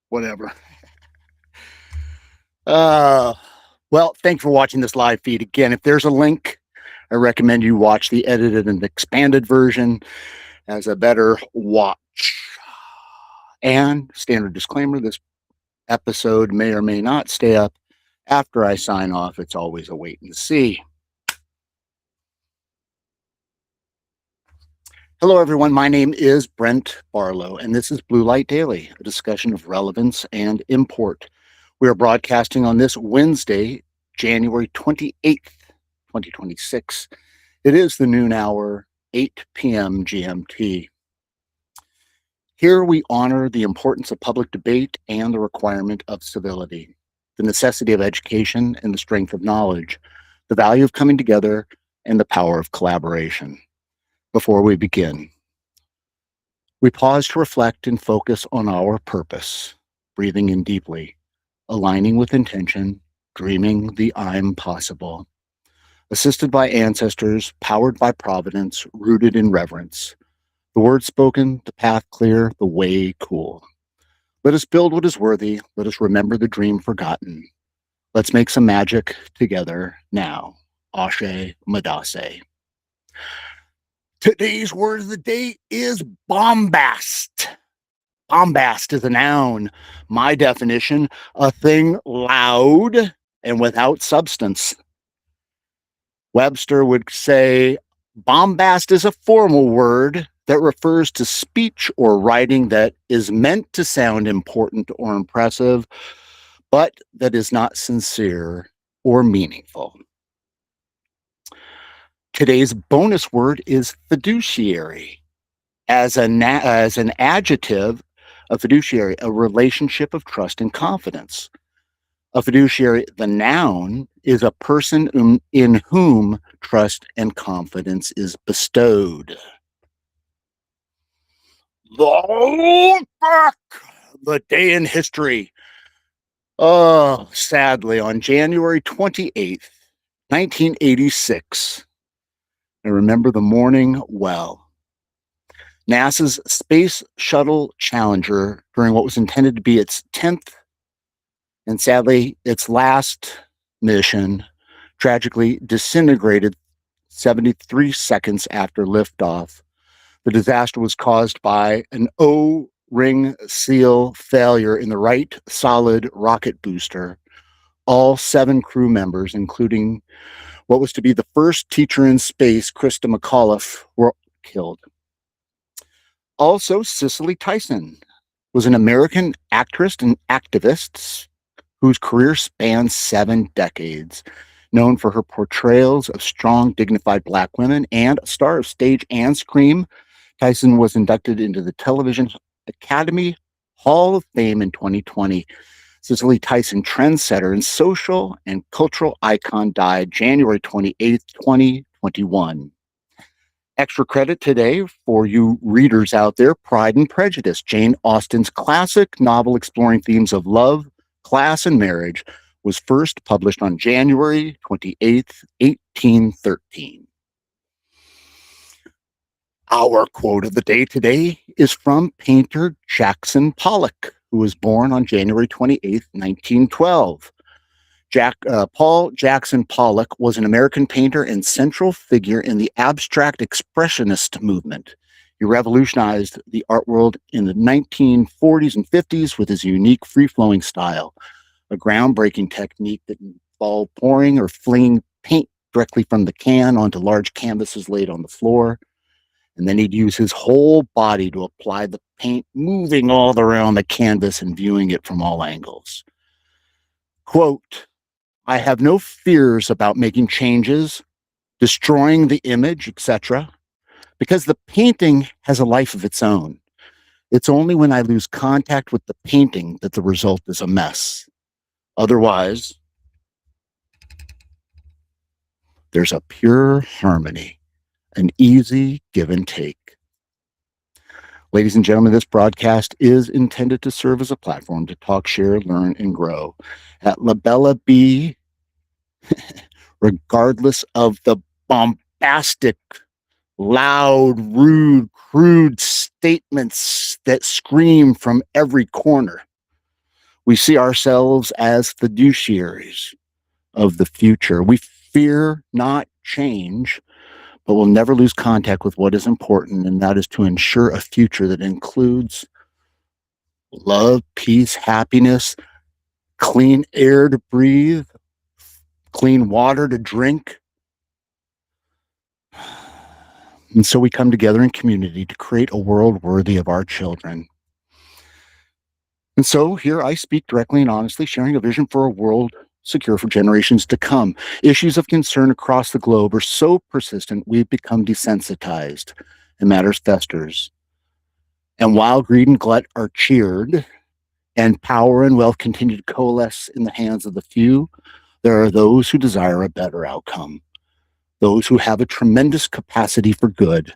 Whatever. Well, thanks for watching this live feed. Again, if there's a link, I recommend you watch the edited and expanded version as a better watch. And standard disclaimer, this episode may or may not stay up after I sign off. It's always a wait and see. Hello, everyone. My name is Brent Barlow, and this is Blue Light Daily, a discussion of relevance and import. We are broadcasting on this Wednesday, January 28th, 2026. It is the noon hour, 8 p.m. GMT. Here we honor the importance of public debate and the requirement of civility, the necessity of education and the strength of knowledge, the value of coming together, and the power of collaboration. Before we begin, we pause to reflect and focus on our purpose, breathing in deeply, aligning with intention, dreaming the I'm possible. Assisted by ancestors, powered by providence, rooted in reverence. The word spoken, the path clear, the way cool. Let us build what is worthy. Let us remember the dream forgotten. Let's make some magic together now. Ashe Madase. Today's word of the day is bombast. Bombast is a noun. My definition, a thing loud and without substance. Webster would say bombast is a formal word that refers to speech or writing that is meant to sound important or impressive, but that is not sincere or meaningful. Today's bonus word is fiduciary. As an adjective, a fiduciary, a relationship of trust and confidence. A fiduciary, the noun, is a person in whom trust and confidence is bestowed. Look back, the day in history. Oh, sadly, on January 28th, 1986, I remember the morning well. NASA's Space Shuttle Challenger, during what was intended to be its 10th and sadly its last mission, tragically disintegrated 73 seconds after liftoff. The disaster was caused by an O-ring seal failure in the right solid rocket booster. All 7 crew members, including what was to be the first teacher in space, Krista McAuliffe, were killed. Also, Cicely Tyson was an American actress and activist whose career spans 7 decades. Known for her portrayals of strong, dignified Black women and a star of stage and screen, Tyson was inducted into the Television Academy Hall of Fame in 2020. Cicely Tyson, trendsetter and social and cultural icon, died January 28th, 2021. Extra credit today for you readers out there, Pride and Prejudice, Jane Austen's classic novel exploring themes of love, class, and marriage, was first published on January 28th, 1813. Our quote of the day today is from painter Jackson Pollock, who was born on January 28th, 1912. Paul Jackson Pollock was an American painter and central figure in the abstract expressionist movement. He revolutionized the art world in the 1940s and 50s with his unique free-flowing style, a groundbreaking technique that involved pouring or flinging paint directly from the can onto large canvases laid on the floor. And then he'd use his whole body to apply the paint, moving all around the canvas and viewing it from all angles. Quote, I have no fears about making changes, destroying the image, etc., because the painting has a life of its own. It's only when I lose contact with the painting that the result is a mess. Otherwise, there's a pure harmony, an easy give and take. Ladies and gentlemen, this broadcast is intended to serve as a platform to talk, share, learn, and grow. At Labella B, regardless of the bombastic loud, rude, crude statements that scream from every corner. We see ourselves as fiduciaries of the future. We fear not change, but we'll never lose contact with what is important, and that is to ensure a future that includes love, peace, happiness, clean air to breathe, clean water to drink. And so we come together in community to create a world worthy of our children. And so here I speak directly and honestly, sharing a vision for a world secure for generations to come. Issues of concern across the globe are so persistent, we've become desensitized, and matters festers. And while greed and glut are cheered, and power and wealth continue to coalesce in the hands of the few, there are those who desire a better outcome, those who have a tremendous capacity for good,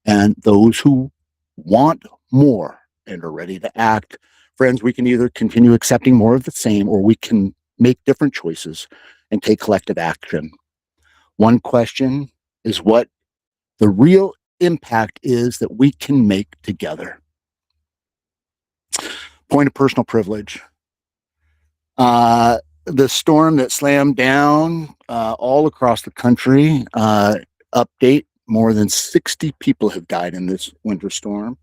and those who want more and are ready to act. Friends, we can either continue accepting more of the same, or we can make different choices and take collective action. One question is what the real impact is that we can make together. Point of personal privilege. The storm that slammed down all across the country, update, more than 60 people have died in this winter storm.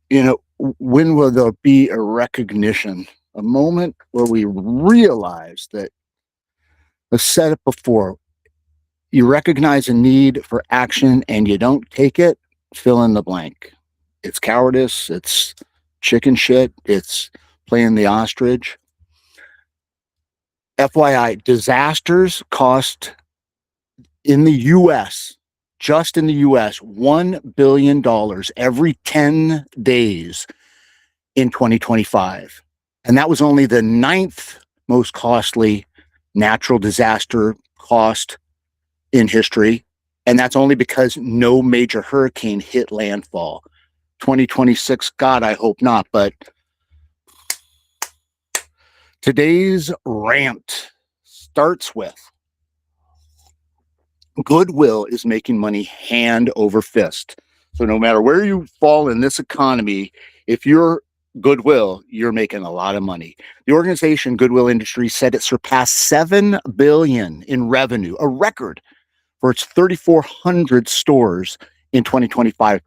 You know, when will there be a recognition, a moment where we realize that, I've said it before, you recognize a need for action and you don't take it, fill in the blank. It's cowardice, it's chicken shit, it's playing the ostrich. FYI, disasters cost in the US, just in the US, $1 billion every 10 days in 2025. And that was only the 9th most costly natural disaster cost in history. And that's only because no major hurricane hit landfall. 2026, God, I hope not. But today's rant starts with goodwill is making money hand over fist. So no matter where you fall in this economy, if you're goodwill, you're making a lot of money. The organization Goodwill Industries said it surpassed $7 billion in revenue, a record for its 3,400 stores in 2025,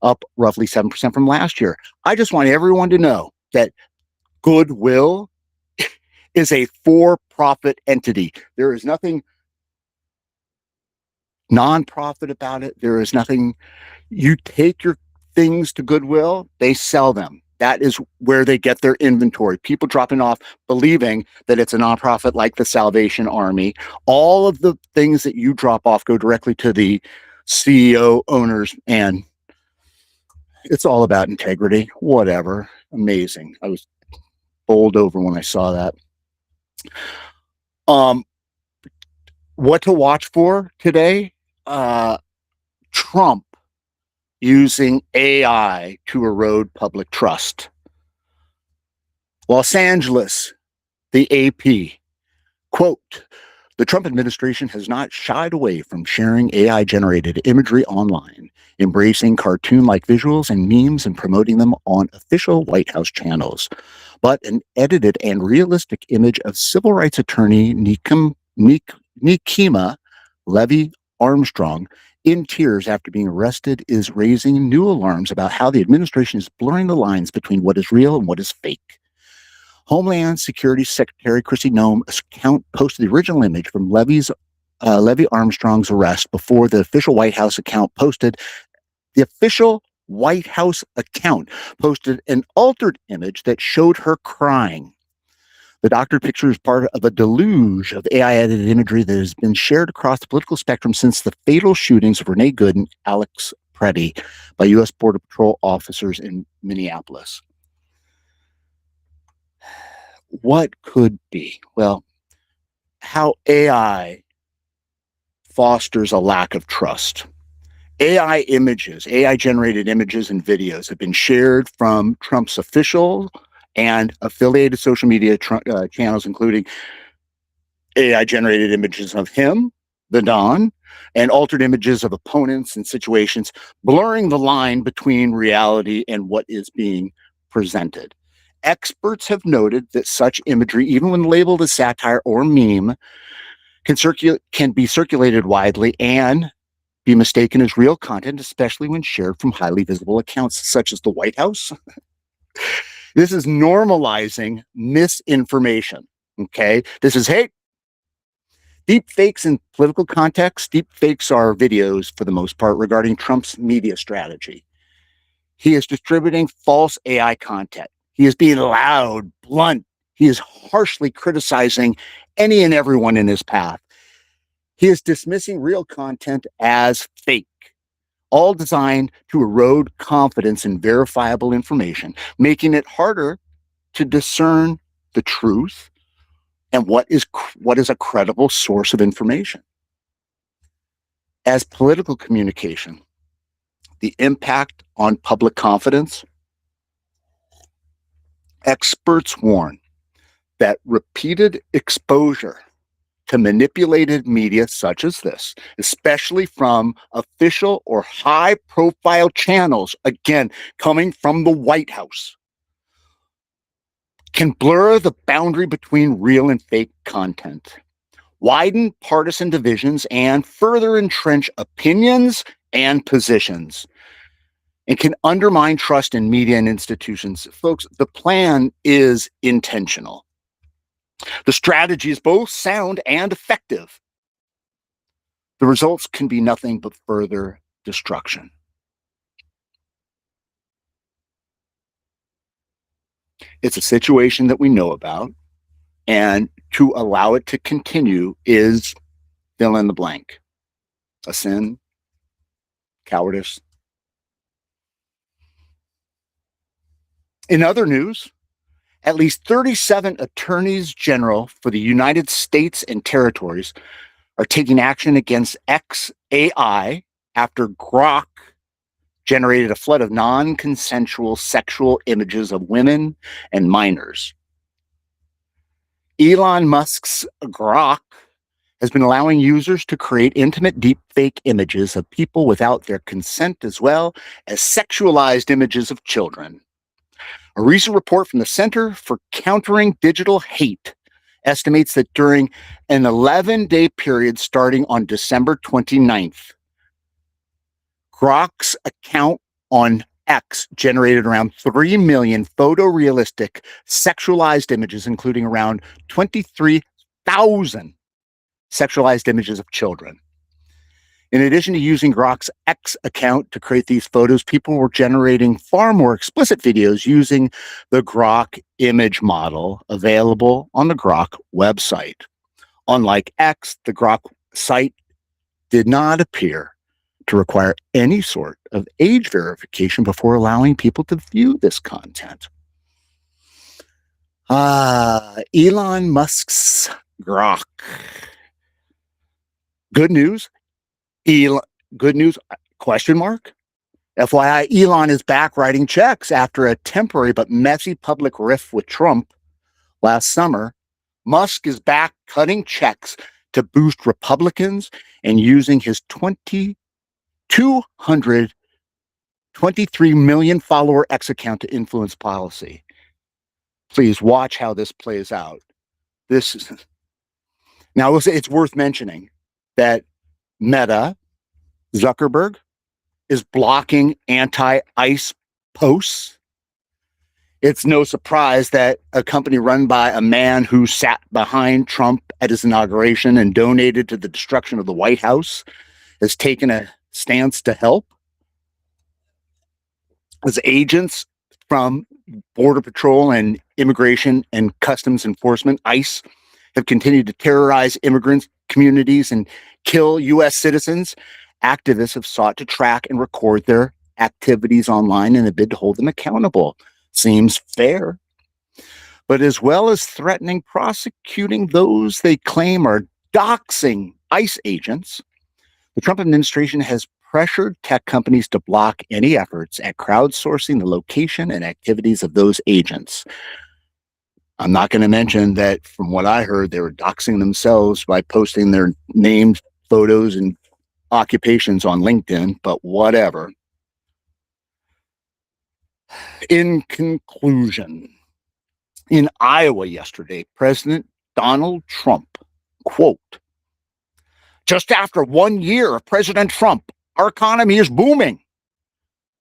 up roughly 7% from last year. I just want everyone to know that Goodwill is a for-profit entity. There is nothing nonprofit about it. There is nothing. You take your things to Goodwill, they sell them. That is where they get their inventory. People dropping off, believing that it's a nonprofit like the Salvation Army. All of the things that you drop off go directly to the CEO, owners, and it's all about integrity. Whatever. Amazing. I was bowled over when I saw that. What to watch for today? Trump using AI to erode public trust. Los Angeles, the AP, quote, the Trump administration has not shied away from sharing AI-generated imagery online, embracing cartoon-like visuals and memes and promoting them on official White House channels. But an edited and realistic image of civil rights attorney Nikema Levy Armstrong in tears after being arrested is raising new alarms about how the administration is blurring the lines between what is real and what is fake. Homeland Security Secretary Kristi Noem's account posted the original image from Levy Armstrong's arrest before the official White House account posted. The official White House account posted an altered image that showed her crying. The doctored picture is part of a deluge of AI-edited imagery that has been shared across the political spectrum since the fatal shootings of Renee Good and Alex Preddy by U.S. Border Patrol officers in Minneapolis. What could be? Well, how AI fosters a lack of trust. AI-generated images and videos have been shared from Trump's official and affiliated social media channels, including AI-generated images of him, the Don, and altered images of opponents and situations, blurring the line between reality and what is being presented. Experts have noted that such imagery, even when labeled as satire or meme, can be circulated widely and be mistaken as real content, especially when shared from highly visible accounts such as the White House. This is normalizing misinformation. Okay. This is, hey, deep fakes in political context. Deep fakes are videos, for the most part, regarding Trump's media strategy. He is distributing false AI content. He is being loud, blunt. He is harshly criticizing any and everyone in his path. He is dismissing real content as fake, all designed to erode confidence in verifiable information, making it harder to discern the truth and what is a credible source of information. As political communication, the impact on public confidence, experts warn that repeated exposure to manipulated media such as this, especially from official or high-profile channels, again, coming from the White House, can blur the boundary between real and fake content, widen partisan divisions, and further entrench opinions and positions, and can undermine trust in media and institutions. Folks, the plan is intentional. The strategy is both sound and effective. The results can be nothing but further destruction. It's a situation that we know about, and to allow it to continue is fill in the blank. A sin, cowardice. In other news, at least 37 attorneys general for the United States and territories are taking action against XAI after Grok generated a flood of non-consensual sexual images of women and minors. Elon Musk's Grok has been allowing users to create intimate deepfake images of people without their consent, as well as sexualized images of children. A recent report from the Center for Countering Digital Hate estimates that during an 11-day period starting on December 29th, Grok's account on X generated around 3 million photorealistic sexualized images, including around 23,000 sexualized images of children. In addition to using Grok's X account to create these photos, people were generating far more explicit videos using the Grok image model available on the Grok website. Unlike X, the Grok site did not appear to require any sort of age verification before allowing people to view this content. Elon Musk's Grok. Good news. Good news, question mark. FYI, Elon is back writing checks after a temporary but messy public rift with Trump last summer. Musk is back cutting checks to boost Republicans and using his 223 million follower X account to influence policy. Please watch how this plays out. Now, it's worth mentioning that Meta, Zuckerberg, is blocking anti-ICE posts. It's no surprise that a company run by a man who sat behind Trump at his inauguration and donated to the destruction of the White House has taken a stance to help. As agents from Border Patrol and Immigration and Customs Enforcement, ICE, have continued to terrorize immigrants, communities, and kill U.S. citizens, activists have sought to track and record their activities online in a bid to hold them accountable. Seems fair. But as well as threatening prosecuting those they claim are doxing ICE agents, the Trump administration has pressured tech companies to block any efforts at crowdsourcing the location and activities of those agents. I'm not going to mention that from what I heard, they were doxing themselves by posting their names, photos, and occupations on LinkedIn, but whatever. In conclusion, in Iowa yesterday, President Donald Trump, quote, "Just after 1 year of President Trump, our economy is booming.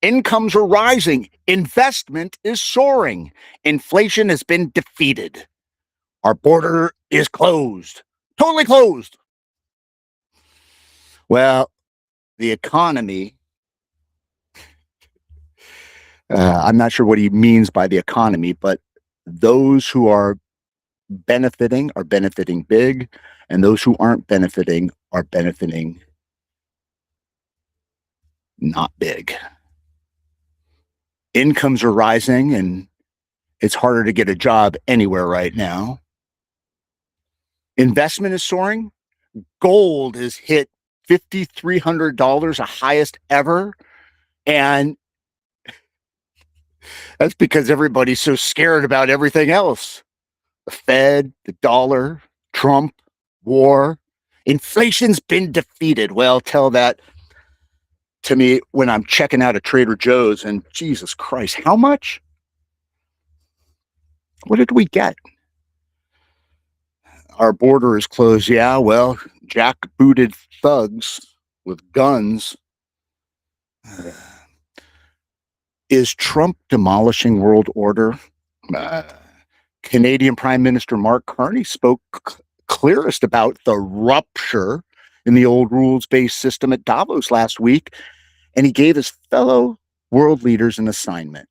Incomes are rising. Investment is soaring. Inflation has been defeated. Our border is closed. Totally closed." Well, the economy, I'm not sure what he means by the economy, but those who are benefiting big, and those who aren't benefiting are benefiting not big. Incomes are rising, and it's harder to get a job anywhere right now. Investment is soaring. Gold has hit $5,300, the highest ever. And that's because everybody's so scared about everything else. The Fed, the dollar, Trump, war. Inflation's been defeated. Well, tell that to me when I'm checking out at Trader Joe's, and Jesus Christ, how much? What did we get? Our border is closed. Yeah, well, jackbooted thugs with guns. Is Trump demolishing world order? Canadian Prime Minister Mark Carney spoke clearest about the rupture in the old rules-based system at Davos last week, and he gave his fellow world leaders an assignment.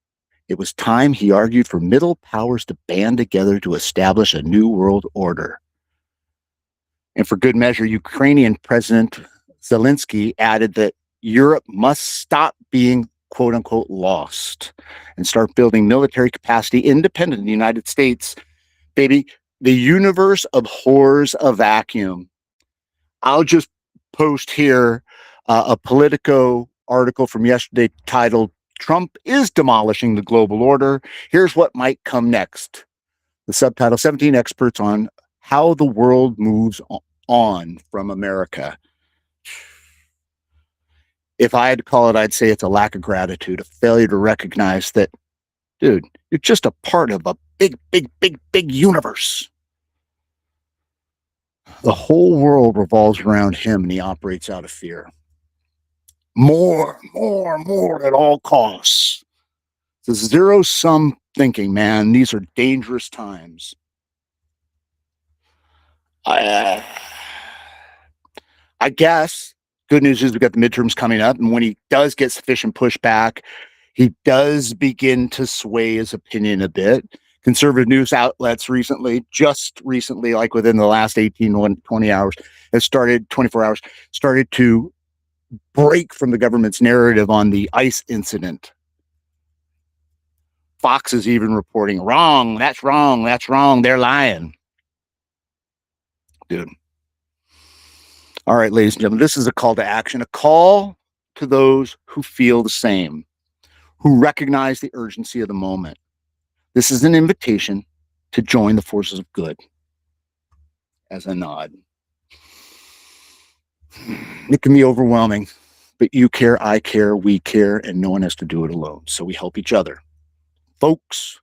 It was time, he argued, for middle powers to band together to establish a new world order. And for good measure, Ukrainian President Zelensky added that Europe must stop being quote unquote lost and start building military capacity independent of the United States. Baby, the universe abhors a vacuum. I'll just post here a Politico article from yesterday titled, "Trump is demolishing the global order. Here's what might come next." The subtitle, 17 experts on how the world moves on from America. If I had to call it, I'd say it's a lack of gratitude, a failure to recognize that, dude, you're just a part of a big, big, big, big universe. The whole world revolves around him, and he operates out of fear. More at all costs. It's zero-sum thinking, man. These are dangerous times. I guess good news is we've got the midterms coming up, and when he does get sufficient pushback, he does begin to sway his opinion a bit. Conservative news outlets just recently, like within the last 20 hours, 24 hours, started to break from the government's narrative on the ICE incident. Fox is even reporting, wrong, that's wrong, they're lying. Dude. All right, ladies and gentlemen, this is a call to action, a call to those who feel the same, who recognize the urgency of the moment. This is an invitation to join the forces of good. As a nod. It can be overwhelming, but you care, I care, we care, and no one has to do it alone. So we help each other. Folks,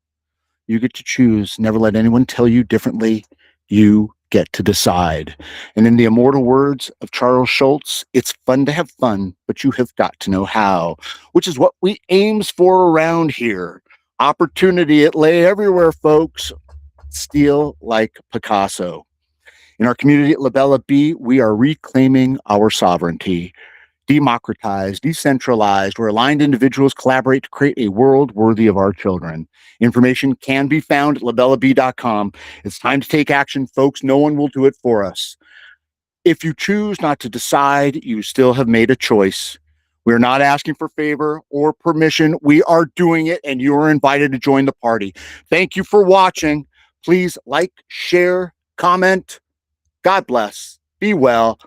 you get to choose. Never let anyone tell you differently. You get to decide. And in the immortal words of Charles Schulz, it's fun to have fun, but you have got to know how, which is what we aims for around here. Opportunity, it lay everywhere, folks. Steal like Picasso. In our community at Labella B, we are reclaiming our sovereignty. Democratized, decentralized, where aligned individuals collaborate to create a world worthy of our children. Information can be found at labellab.com. It's time to take action, folks. No one will do it for us. If you choose not to decide, you still have made a choice. We're not asking for favor or permission. We are doing it, and you are invited to join the party. Thank you for watching. Please like, share, comment. God bless. Be well.